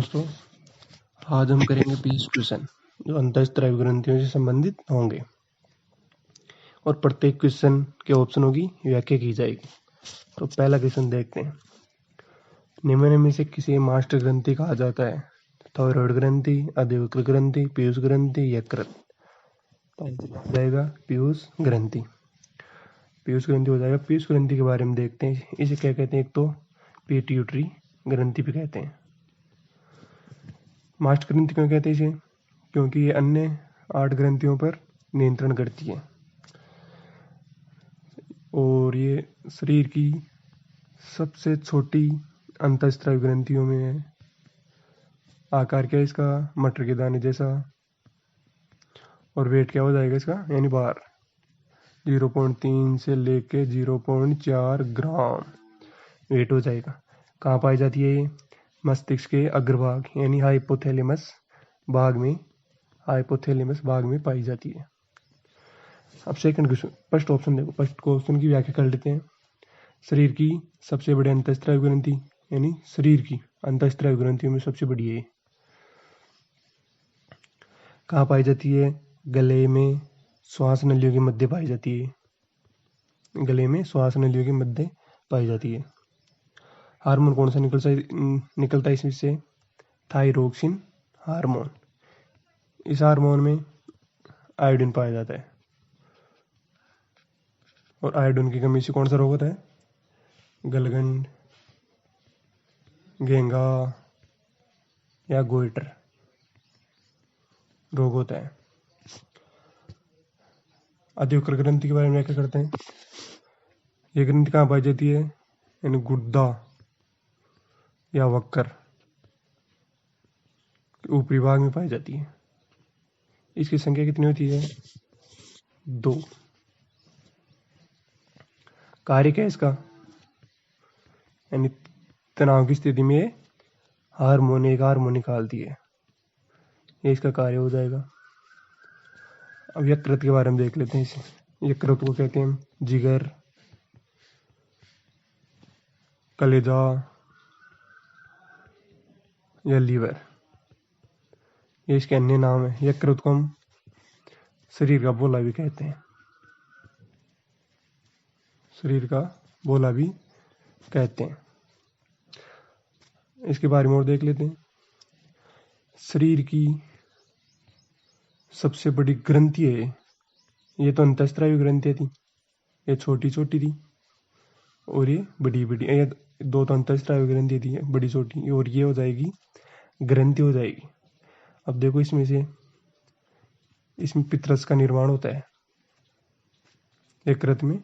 दोस्तों, आज हम करेंगे 20 क्वेश्चन जो अंतःस्रावी ग्रंथियों से संबंधित होंगे और प्रत्येक क्वेश्चन के ऑप्शनों की व्याख्या की जाएगी। तो पहला क्वेश्चन देखते हैं। निम्न में से किसे मास्टर ग्रंथि कहा जाता है? थायराइड ग्रंथि, अधिवक्र ग्रंथि, पीयूष ग्रंथि, यकृत। तो आंसर हो जाएगा पीयूष ग्रंथि। पीयूष ग्रंथि हो जाएगा। पीयूष ग्रंथि के बारे में देखते हैं। इसे क्या कहते हैं? एक तो पिट्यूटरी ग्रंथि भी कहते हैं। मास्टर ग्रंथि क्यों कहते हैं इसे? क्योंकि ये अन्य 8 ग्रंथियों पर नियंत्रण करती है और ये शरीर की सबसे छोटी अंतःस्रावी ग्रंथियों में है। आकार क्या है इसका? मटर के दाने जैसा। और वेट क्या हो जाएगा इसका? यानी बार 0.3 से लेके 0.4 ग्राम वेट हो जाएगा। कहाँ पाई जाती है ये? मस्तिष्क के अग्रभाग यानी हाइपोथैलेमस भाग में पाई जाती है। अब सेकंड क्वेश्चन, फर्स्ट ऑप्शन देखो। फर्स्ट क्वेश्चन की व्याख्या कर लेते हैं। शरीर की सबसे बड़ी अंतःस्रावी ग्रंथि यानी शरीर की अंतःस्रावी ग्रंथियों में सबसे बड़ी है। कहाँ पाई जाती है? गले में श्वास नलियों के मध्य पाई जाती है। गले में श्वास नलियों के मध्य पाई जाती है। हार्मोन कौन सा निकलता है इसमें से? Thyroxine hormone. इस हार्मोन में आयोडीन पाया जाता है और आयोडीन की कमी से कौन सा रोग होता है? गलगंड, घेंगा या गोइटर रोग होता है। अधिवक्र ग्रंथि के बारे में क्या करते हैं? ये ग्रंथि कहाँ पाई जाती है? यानी गुर्दा या वक्र ऊपरी भाग में पाई जाती है। इसकी संख्या कितनी होती है? 2। कार्य क्या है इसका? यानी तनाव की स्थिति में एक हार्मोन निकालती है। ये इसका कार्य हो जाएगा। अब यकृत के बारे में देख लेते हैं इसे। यकृत को कहते हैं जिगर, कलेजा या लीवर। ये इसके अन्य नाम है। यकृत को हम शरीर का बोला भी कहते हैं। शरीर का बोला भी कहते हैं। इसके बारे में और देख लेते हैं। शरीर की सबसे बड़ी ग्रंथि है। ये तो अंतःस्रावी ग्रंथि थी, ये छोटी छोटी थी और ये बड़ी बड़ी। ये 2 तो अंतःस्रावी ग्रंथि थी, बड़ी छोटी, और ये हो जाएगी ग्रंथि हो जाएगी। अब देखो इसमें पित्ररस का निर्माण होता है। यकृत में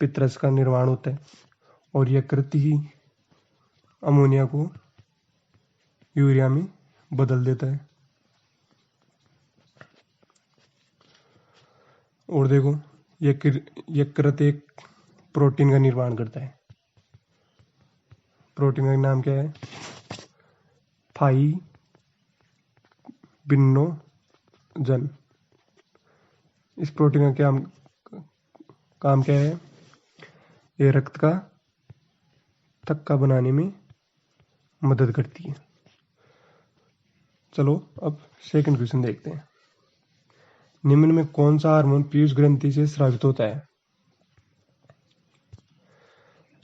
पित्ररस का निर्माण होता है और यकृत ही अमोनिया को यूरिया में बदल देता है। और देखो यकृत एक प्रोटीन का निर्माण करता है। प्रोटीन का नाम क्या है? फाइब्रिनोजन। इस प्रोटीन का काम क्या है? ये रक्त का थक्का बनाने में मदद करती है। चलो अब सेकंड क्वेश्चन देखते हैं। निम्न में कौन सा हार्मोन पीयूष ग्रंथि से स्रावित होता है?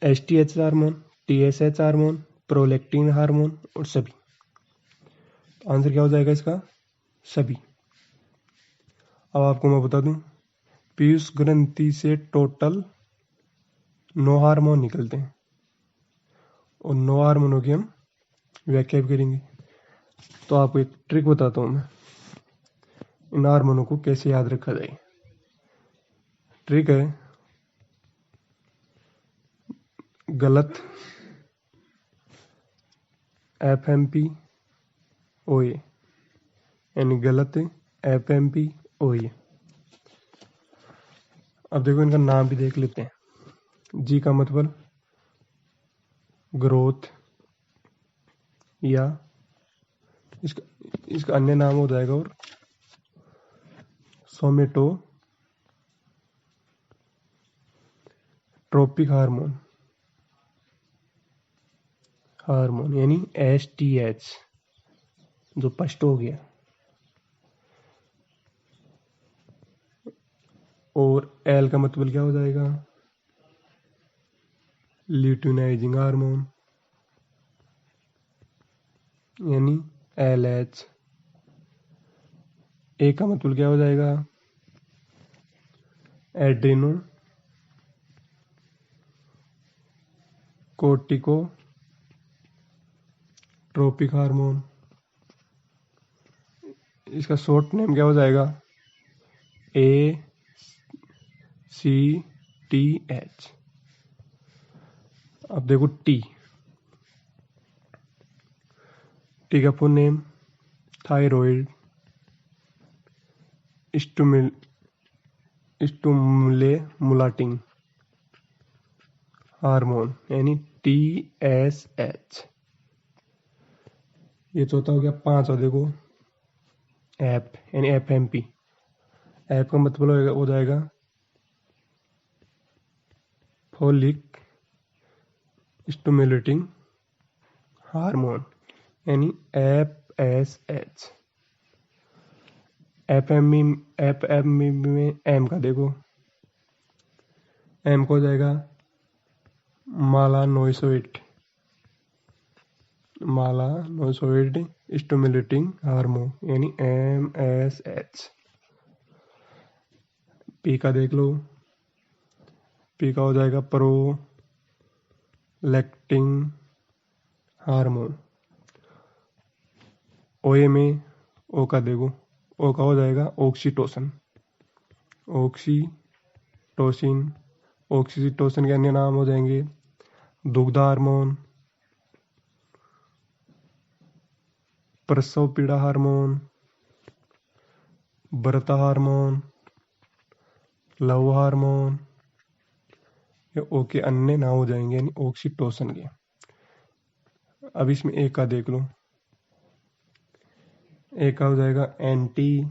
STH hormone, TSH hormone, prolactin hormone और सभी। आंसर क्या हो जाएगा इसका? सभी। अब आपको मैं बता दूं, पीयूष ग्रंथि से टोटल 9 हार्मोन निकलते हैं और 9 हार्मोनों की हम व्याख्या भी करेंगे। तो आपको एक ट्रिक बताता हूं मैं, इन हार्मोनों को कैसे याद रखा जाए। ट्रिक है, गलत FMP-OA यानी गलत FMP-OA। अब देखो इनका नाम भी देख लेते हैं। जी का मतलब ग्रोथ या इसका अन्य नाम हो जाएगा और सोमेटोट्रोपिक हार्मोन यानी STH। जो स्पष्ट हो गया। और एल का मतलब क्या हो जाएगा? ल्यूटिनाइजिंग हार्मोन, यानी LH। ए का मतलब क्या हो जाएगा? Adreno cortico trophic hormone. इसका शॉर्ट नेम क्या हो जाएगा? ACTH। अब देखो टी का full name thyroid stimulating hormone, यानी TSH। ये चौथा हो गया। पांचवा देखो ऐप, यानी FMP। ऐप का मतलब हो जाएगा फोलिक स्टिमुलेटिंग हार्मोन, यानी FSH। FMP में एम का देखो, एम को हो जाएगा मालानोइसोइड स्टिमुलेटिंग हार्मोन, यानी MSH। पी का देख लो, पी का हो जाएगा प्रोलैक्टिन हार्मोन। ओए में ओ का देखो, ओ का हो जाएगा ऑक्सीटोसिन ऑक्सीटोसिन के अन्य नाम हो जाएंगे दुग्ध हार्मोन, प्रसव पीड़ा हार्मोन, बर्ता हार्मोन, लव हार्मोन। ये ओ के अन्य नाम हो जाएंगे, यानी ऑक्सीटोसिन के। अब इसमें ए का देख लो, ए का हो जाएगा एंटी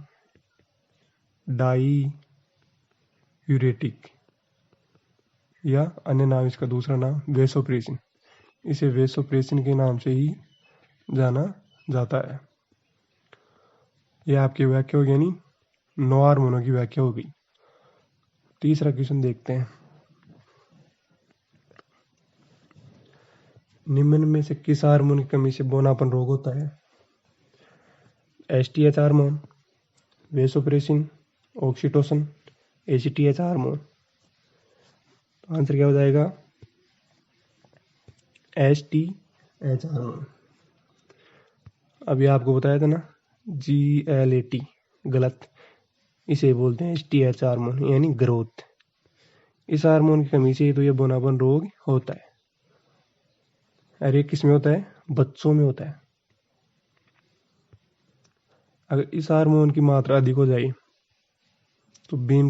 डाई यूरेटिक, या अन्य नाम इसका दूसरा नाम वेसोप्रेसिन। इसे वेसोप्रेसिन के नाम से ही जाना जाता है। यह आपकी व्याख्या होगी, यानी 9 हार्मोनों की व्याख्या होगी। तीसरा क्वेश्चन देखते हैं। निम्न में से किस हार्मोन की कमी से बौनापन रोग होता है? STH hormone, vasopressin, oxytocin, ACTH hormone. Answer क्या हो जाएगा? STH hormone. अभी आपको बताया था ना GLAT, गलत। इसे बोलते हैं STH हार्मोन, यानी ग्रोथ। इस हार्मोन की कमी से तो यह बौनापन रोग होता है। अरे किस में होता है? बच्चों में होता है। अगर इस हार्मोन की मात्रा अधिक हो जाए तो बीम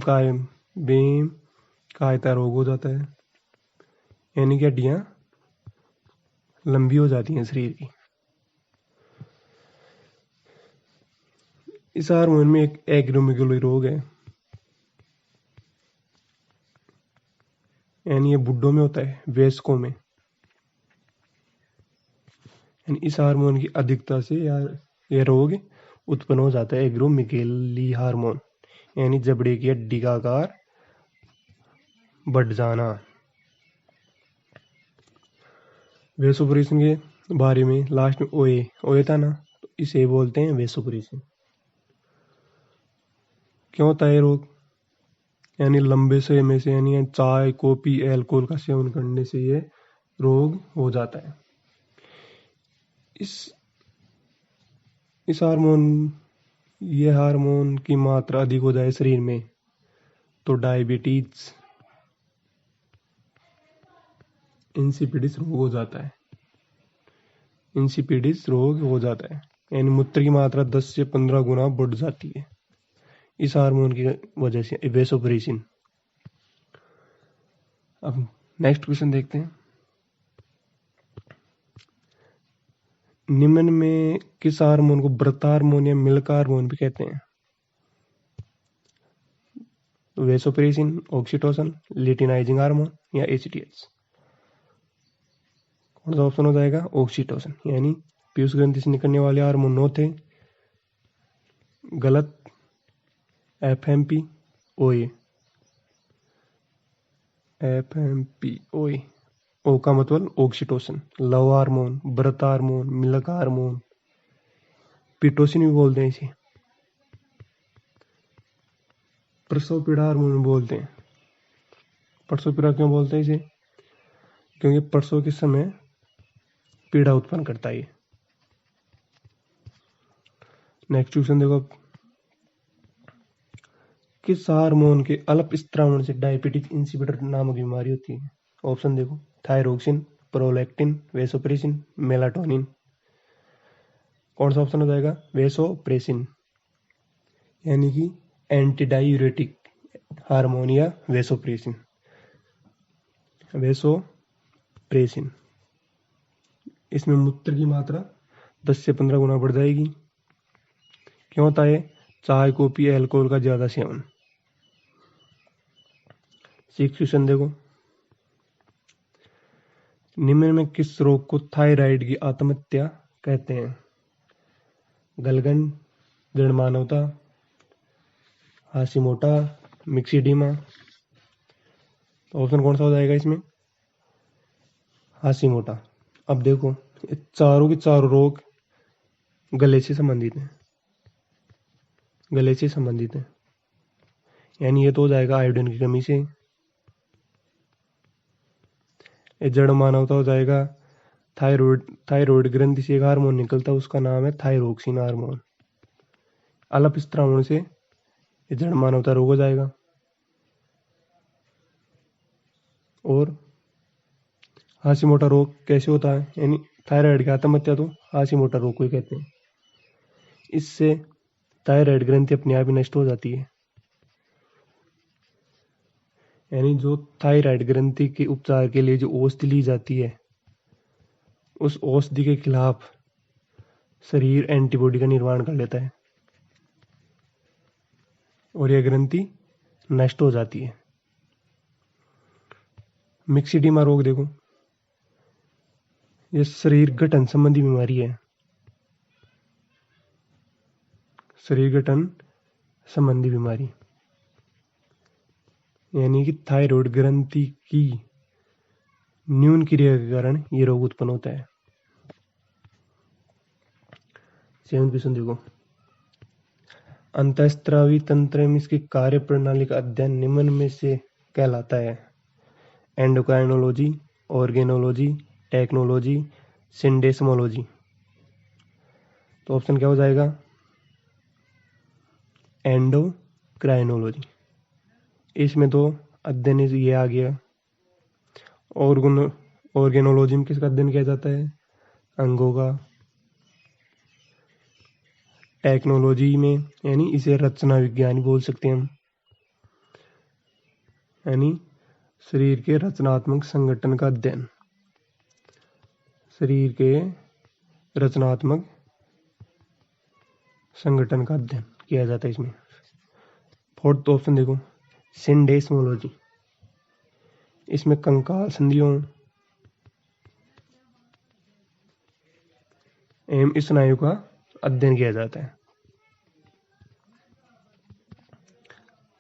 कायता रोग हो जाता है, यानी कि हड्डियां लंबी हो जाती हैं शरीर की। इस हार्मोन में एक एक्रोमेगेली रोग है, यानी ये बुड्ढों में होता है, वयस्कों में। यानी इस हार्मोन की अधिकता से यह रोग उत्पन्न हो जाता है, एक्रोमेगेली हार्मोन, यानी जबड़े की हड्डी का आकार बढ़ जाना। वेसोप्रेसिन के बारे में लास्ट में ओए था ना, तो इसे बोलते हैं वेसोप्रेसिन। क्यों होता है रोग? यानी लंबे समय से, यानी चाय कॉफी अल्कोहल का सेवन करने से ये रोग हो जाता है। इस हार्मोन की मात्रा अधिक हो जाए शरीर में तो डायबिटीज इंसिपिडिस रोग हो जाता है। यानी मूत्र की मात्रा 10 से 15 गुना बढ़ जाती है इस हार्मोन की वजह से, वेसोप्रेसिन। अब नेक्स्ट क्वेश्चन देखते हैं। निम्न में किस हार्मोन को व्रत हार्मोन या मिल्क हार्मोन भी कहते हैं? वेसोप्रेसिन, ऑक्सीटोसिन, ल्यूटिनाइजिंग हार्मोन या ACTH। कौन सा ऑप्शन हो जाएगा? ऑक्सीटोसिन, यानी पीयूष ग्रंथि से निकलने वाले हार्मोन 9 थे। गलत, एफएमपी ओए, एफएमपी ओए, ओ का मतलब ऑक्सीटोसिन, लव हार्मोन, व्रत हार्मोन, मिल्क हार्मोन, पिटोसिन भी बोलते हैं इसे, प्रसव पीड़ा हार्मोन बोलते हैं। प्रसव पीड़ा क्यों बोलते हैं इसे? क्योंकि प्रसव के समय पीड़ा उत्पन्न करता है। नेक्स्ट क्वेश्चन देखो, किस हार्मोन के अल्प स्त्रावण से डायबिटिक इंसिपिटर नामक बीमारी होती है? ऑप्शन देखो, थायरोक्सिन, प्रोलैक्टिन, वेसोप्रेसिन, मेलाटोनिन। कौन सा ऑप्शन हो जाएगा? वेसोप्रेसिन, यानी कि एंटी डायूरेटिक हार्मोन या वेसोप्रेसिन। वेसोप्रेसिन, इसमें मूत्र की मात्रा 10 से 15 गुना बढ़ जाएगी। क्यों होता है? चाय, कॉफी, अल्कोहल का ज्यादा सेवन। क्वेश्चन देखो, निम्न में किस रोग को थायराइड की आत्महत्या कहते हैं? गलगंड, दृढ़ मानवता, हाशिमोटो, मिक्सिडीमा। तो ऑप्शन कौन सा हो जाएगा इसमें? हाशिमोटो। अब देखो, ये चारों के चारों रोग गले से संबंधित हैं, गले से संबंधित हैं, यानी ये तो हो जाएगा आयोडीन की कमी से। ये जड़ मानवता हो जाएगा थायराइड, थायराइड ग्रंथि से एक हार्मोन निकलता है, उसका नाम है थायरोक्सिन हार्मोन। अल्प स्त्रावण से ये जड़ मानवता रोग हो जाएगा। और हाशिमोटो रोग कैसे होता है? यानी थायराइड की आत्महत्या तो हाशिमोटो रोग को ही कहते हैं। इससे थायराइड ग्रंथि अपने आप ही नष्ट हो जाती है। यानी जो थायराइड ग्रंथि के उपचार के लिए जो औषधि ली जाती है, उस औषधि के खिलाफ शरीर एंटीबॉडी का निर्माण कर लेता है और यह ग्रंथि नष्ट हो जाती है। मिक्सिडीमा रोग देखो, यह शरीर गठन संबंधी बीमारी है, शरीर गठन संबंधी बीमारी, यानी कि थायराइड ग्रंथि की न्यून क्रिया के कारण ये रोग उत्पन्न होता है। 7 क्वेश्चन देखो, अंतःस्रावी तंत्र में इसकी कार्य प्रणाली का अध्ययन निम्न में से कहलाता है? Endocrinology, organology, technology, syndesmology. तो ऑप्शन क्या हो जाएगा? एंडोक्राइनोलॉजी। इसमें तो अध्ययन ये आ गया। ऑर्गेनोलॉजी में किसका अध्ययन किया जाता है? अंगों का। टेक्नोलॉजी में यानी इसे रचना विज्ञान बोल सकते हैं हम, यानी शरीर के रचनात्मक संगठन का अध्ययन, शरीर के रचनात्मक संगठन का अध्ययन किया जाता है इसमें। 4th ऑप्शन देखो, सिंडेस्मोलॉजी। इसमें कंकाल संधियों एवं स्नायु का अध्ययन किया जाता है।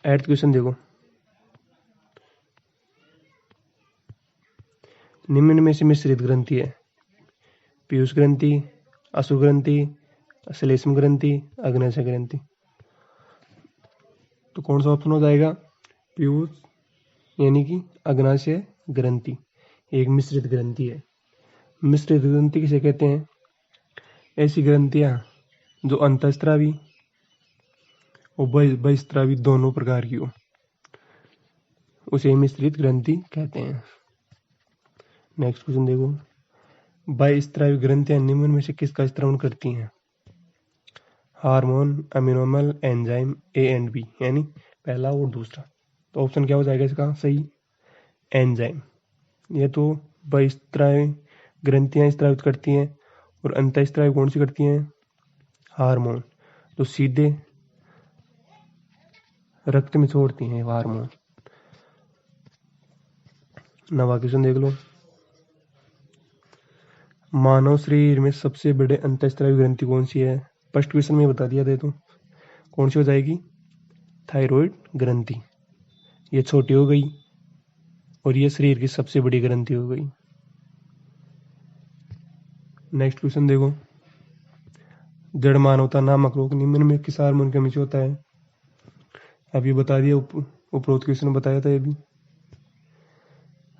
8th क्वेश्चन देखो, निम्न में से मिश्रित ग्रंथि है? पीयूष ग्रंथि, अश्रु ग्रंथि, श्लेष्म ग्रंथि, अग्न्याशय ग्रंथि। तो कौन सा ऑप्शन हो जाएगा? पीयूष यानी कि अग्न्याशय ग्रंथि एक मिश्रित ग्रंथि है। मिश्रित ग्रंथि किसे कहते हैं? ऐसी ग्रंथियां जो अंतःस्रावी और बहिस्रावी दोनों प्रकार की हो, उसे मिश्रित ग्रंथि कहते हैं। नेक्स्ट क्वेश्चन देखो, बहिस्रावी ग्रंथियां निम्न में से किसका स्त्रावन करती हैं? हार्मोन, अमीनोमल, एंजाइम, ए एंड बी, यानी पहला और दूसरा। तो ऑप्शन क्या हो जाएगा इसका सही? एंजाइम। ये तो बहिस्रावी ग्रंथियां स्त्रावित करती हैं और अंतःस्रावी कौन सी करती हैं? हार्मोन, तो सीधे रक्त में छोड़ती हैं हार्मोन। 9वां क्वेश्चन देख लो, मानव शरीर में सबसे बड़े अंतःस्रावी ग्रंथि कौन सी है? फर्स्ट क्वेश्चन में बता दिया दे तो कौन सी हो जाएगी? थायराइड ग्रंथि। ये छोटी हो गई और ये शरीर की सबसे बड़ी ग्रंथि हो गई। नेक्स्ट क्वेश्चन देखो, जड़ मानवता नामक रोग निम्न में किस हार्मोन की कमी से होता है? अभी बता दिया, उपरोक्त क्वेश्चन बताया था ये भी।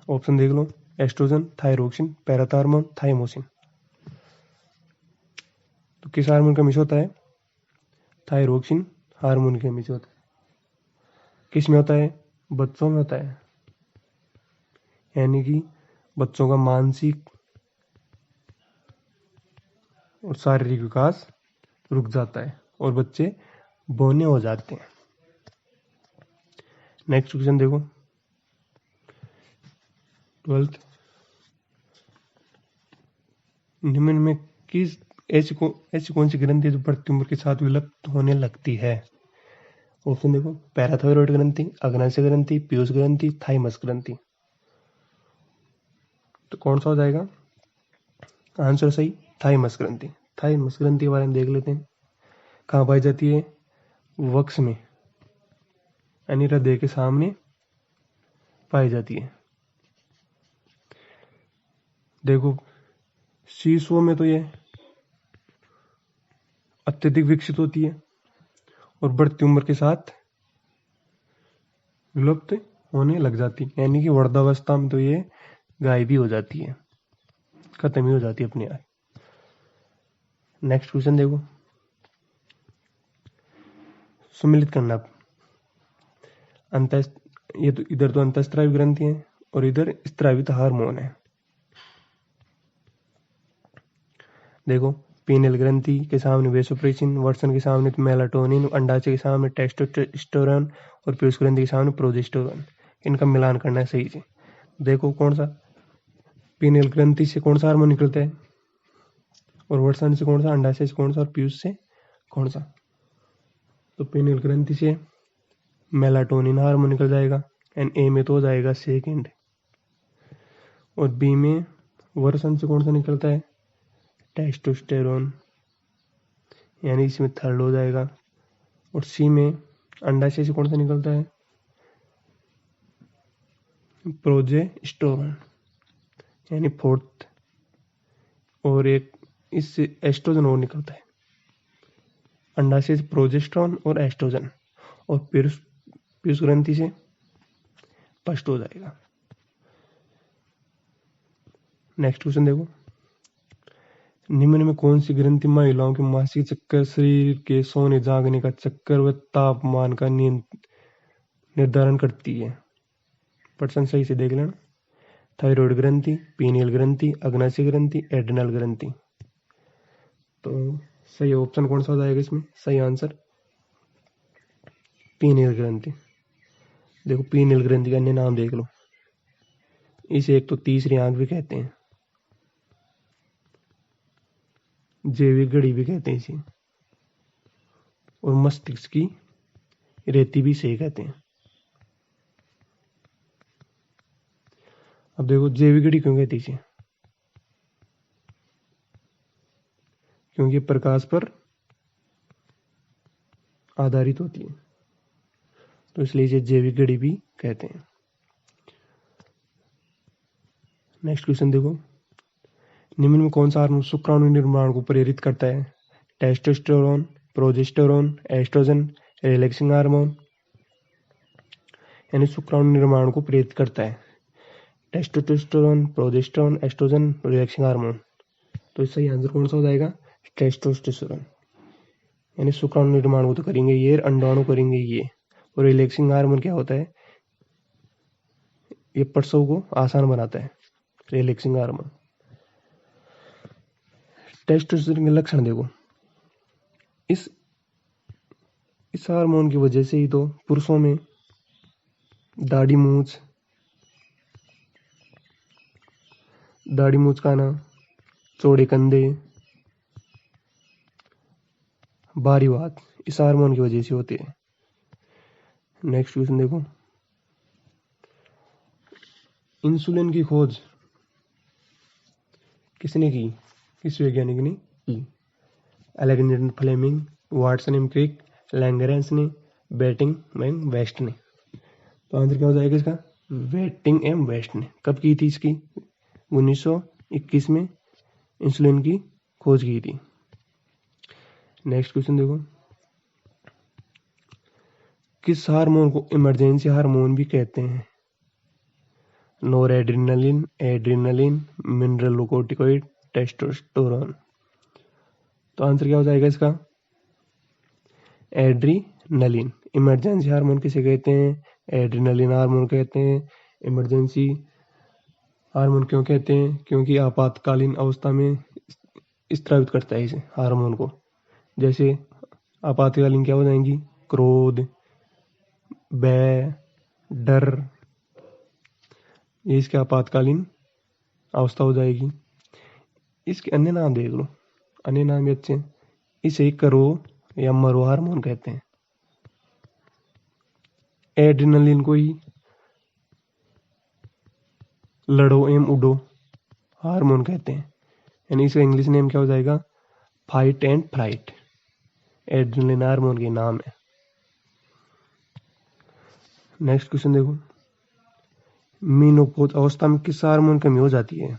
ऑप्शन देख लो, एस्ट्रोजन, थायरोक्सिन, पैराथॉर्मोन, थाइमोसिन। तो किस हार्मोन की कमी से होता है? थायरोक्सिन हार्मोन की कमी से होता है। किस में होता है? बच्चों में होता है, यानी कि बच्चों का मानसिक और शारीरिक विकास रुक जाता है और बच्चे बौने हो जाते हैं। नेक्स्ट क्वेश्चन देखो, 12th, निम्न में किस ऐसी कौन सी ग्रंथि जो बढ़ती उम्र के साथ विलुप्त होने लगती है? ऑप्शन देखो, पैराथायरॉयड ग्रंथि, अग्नाशय ग्रंथि, पीयूष ग्रंथि, थाइमस ग्रंथि। तो कौन सा हो जाएगा आंसर सही? थाइमस ग्रंथि। थाइमस ग्रंथि के बारे में देख लेते हैं। कहाँ पाई जाती है? वक्ष में, यानी हृदय के सामने पाई जाती है। देखो, शिशुओं में तो ये अत्यधिक विकसित होती है और बढ़ती उम्र के साथ विलुप्त होने लग जाती है, यानी कि वृद्धावस्था में तो ये गायब ही हो जाती है, खत्म ही हो जाती है अपने आप। नेक्स्ट क्वेश्चन देखो, सम्मिलित करना। अंत ये तो इधर तो अंतःस्रावी ग्रंथि है और इधर स्रावित हार्मोन है। देखो, पीनेल ग्रंथि के सामने वेसोप्रेसिन, वर्सन के सामने तो मेलाटोनिन, अंडाशय के सामने टेस्टोस्टेरोन और पीयूष ग्रंथि के सामने प्रोजेस्टेरोन। इनका मिलान करना है सही से। देखो, कौन सा पीनेल ग्रंथि से कौन सा हार्मोन निकलता है और वर्सन से कौन सा, अंडाशय से कौन सा और पीयूष से कौन सा? तो पीनेल ग्रंथि से मेलाटोनिन हार्मोन निकल जाएगा, एंड ए में तो हो जाएगा सेकेंड, और बी में वर्सन से कौन सा निकलता है? टेस्टोस्टेरोन, यानी इसमें थर्ड हो जाएगा, और सी में अंडाशय से कौन सा निकलता है? प्रोजेस्टेरोन, यानी फोर्थ, और एक इससे एस्ट्रोजन और निकलता है। अंडाशय से प्रोजेस्टेरोन और एस्ट्रोजन, और पीयूष ग्रंथि से फर्स्ट हो जाएगा। नेक्स्ट क्वेश्चन देखो, निम्न में कौन सी ग्रंथि महिलाओं के मासिक चक्कर, शरीर के सोने जागने का चक्कर व तापमान का निर्धारण करती है? प्रश्न सही से देख लेना। थायराइड ग्रंथि, पीनियल ग्रंथि, अग्नाशय ग्रंथि, एड्रिनल ग्रंथि। तो सही ऑप्शन कौन सा हो जाएगा इसमें? सही आंसर पीनियल ग्रंथि। देखो, पीनियल ग्रंथि का अन्य नाम देख लो, इसे एक तो तीसरी आंख भी कहते हैं, जैविक घड़ी भी कहते हैं इसे, और मस्तिष्क की रेती भी सही कहते हैं। अब देखो, जैविक घड़ी क्यों कहते हैं इसे? क्योंकि प्रकाश पर आधारित होती है, तो इसलिए इसे जैविक घड़ी भी कहते हैं। नेक्स्ट क्वेश्चन देखो, निम्न में कौन सा हार्मोन शुक्राणु निर्माण को प्रेरित करता है? Testosterone, progesterone, estrogen, relaxing hormone. यानी शुक्राणु निर्माण को प्रेरित करता है testosterone, progesterone, estrogen, relaxing hormone. तो सही आंसर कौन सा हो जाएगा? टेस्टोस्टेरोन। यानी शुक्राणु निर्माण को तो करेंगे ये, अंडाणु करेंगे ये, और रिलैक्सिंग हार्मोन क्या होता है? ये प्रसव को आसान बनाता है, रिलैक्सिंग हार्मोन। टेस्टोस्टेरोन के लक्षण देखो, इस हार्मोन की वजह से ही तो पुरुषों में दाढ़ी मूछ का आना, चौड़े कंधे, भारी बात, इस हार्मोन की वजह से होते हैं। नेक्स्ट क्वेश्चन देखो, इंसुलिन की खोज किसने की, किस वैज्ञानिक ने की? अलेक्जेंडर फ्लेमिंग, वाटसन एम क्रिक, लैंगरेंस ने, बेटिंग एम वेस्ट ने। तो आंसर क्या हो जाएगा इसका? बेटिंग एम वेस्ट ने। कब की थी इसकी? 1921 में इंसुलिन की खोज की थी। नेक्स्ट क्वेश्चन देखो, किस हार्मोन को इमरजेंसी हार्मोन भी कहते हैं? नोर एड्रीनलिन, एड्रीनलिन, मिनरलोकोर्टिकोइड, टेस्टोस्टेरोन। तो आंसर क्या हो जाएगा इसका? एड्रीनलिन। इमरजेंसी हार्मोन किसे कहते हैं? एड्रीनलिन हार्मोन कहते हैं। इमरजेंसी हार्मोन क्यों कहते हैं? क्योंकि आपातकालीन अवस्था में स्रावित करता है इस हार्मोन को। जैसे आपातकालीन क्या हो जाएंगी? क्रोध, भय, डर, ये इसके आपातकालीन अवस्था हो जाएगी। इसके अन्य नाम देख लो, अन्य नाम भी अच्छे हैं। इसे करो या मरो हार्मोन कहते हैं। एड्रेनलिन को ही लड़ो एम उडो हार्मोन कहते हैं, यानी इसका इंग्लिश नेम क्या हो जाएगा? Fight and flight. Adrenaline hormone के नाम है। नेक्स्ट क्वेश्चन देखो, मेनोपॉज अवस्था में किस हार्मोन कमी हो जाती है?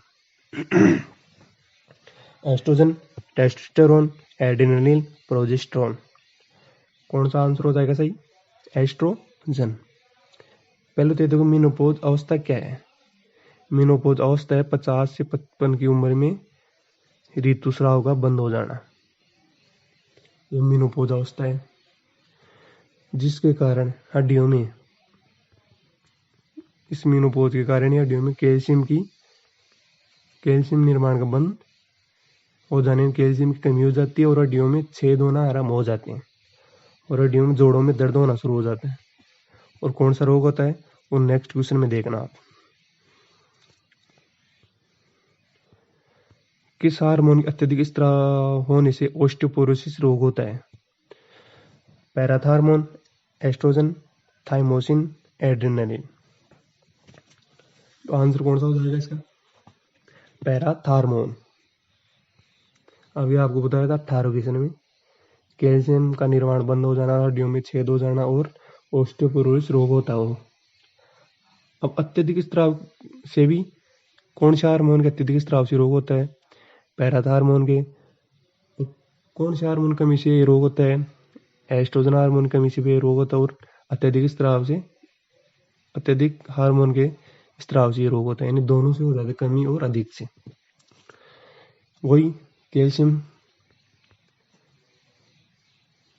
Estrogen, testosterone, adrenaline, progesterone. कौन सा आंसर हो जाएगा सही? एस्ट्रोजन। पहले तो देखो मेनोपॉज अवस्था क्या है। मेनोपॉज अवस्था है 50 से 55 की उम्र में ऋतुस्राव का बंद हो जाना। ये मेनोपॉज अवस्था है, जिसके कारण हड्डियों में, इस मेनोपॉज के कारण हड्डियों में कैल्शियम निर्माण का बंद हो जाने में कैल्शियम की कमी हो जाती है और हड्डियों में छेद होना आराम हो जाते हैं और हड्डियों में जोड़ों में दर्द होना शुरू हो जाता है। और कौन सा रोग होता है वो नेक्स्ट क्वेश्चन में देखना आप। किस हार्मोन के अत्यधिक स्राव होने से ओस्टियोपोरोसिस रोग होता है? Parathormone, estrogen, thymosin, adrenaline. तो आंसर कौन सा हो जाएगा इसका? पैराथार्मोन। अभी आपको बताया था 18 क्वेश्चन में, कैल्शियम का निर्माण बंद हो जाना, हड्डियों में छेद हो जाना और ओस्टियोपोरोसिस रोग होता हो। अब अत्यधिक स्राव से भी कौन से हार्मोन के अत्यधिक स्राव से रोग होता है? पैराथार्मोन के। कौन से हार्मोन कमी से ये रोग होता है? एस्ट्रोजन हार्मोन कमी से भी ये रोग होता है और अत्यधिक स्राव से, अत्यधिक हार्मोन के स्राव से ये रोग होता है, यानी दोनों से हो जाता है, कमी और अधिक से। वही कैल्शियम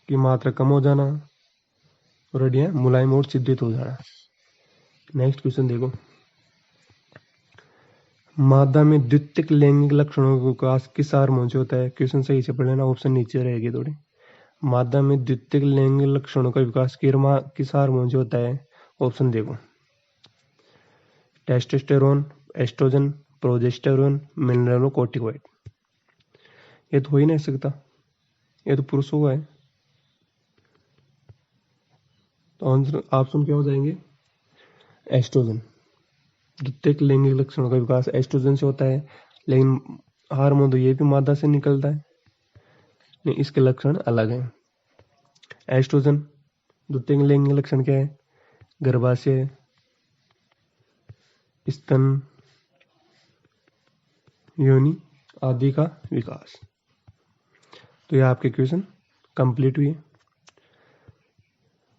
की मात्रा कम हो जाना और हड्डियां मुलायम और छिद्रित हो जाना। नेक्स्ट क्वेश्चन देखो, मादा में द्वितीयक लैंगिक लक्षणों का विकास किस हार्मोन से होता है? क्वेश्चन सही से पढ़ लेना, ऑप्शन नीचे रहेगी थोड़ी। मादा में द्वितीयक लैंगिक लक्षणों का विकास किस हार्मोन से होता है? ऑप्शन देखो, टेस्टोस्टेरोन, एस्ट्रोजन, प्रोजेस्टेरोन, मिनरलोकोर्टिकोइड। ये तो हो ही नहीं सकता, ये तो पुरुषों का है। तो आंसर ऑप्शन क्या हो जाएंगे? एस्ट्रोजन। द्वितीयक लैंगिक लक्षणों का विकास एस्ट्रोजन से होता है, लेकिन हार्मोन तो ये भी मादा से निकलता है, लेकिन इसके लक्षण अलग हैं। एस्ट्रोजन द्वितीयक लैंगिक लक्षण क्या है? गर्भाशय, स्तन, योनि आदि का विकास। तो ये आपके क्वेश्चन कंप्लीट हुए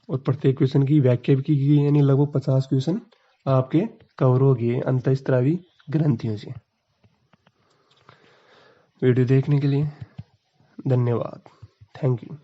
और प्रत्येक क्वेश्चन की व्याख्या भी की गई, यानी लगभग 50 क्वेश्चन आपके कवर हो गए अंतःस्रावी ग्रंथियों से। वीडियो देखने के लिए धन्यवाद। Thank you.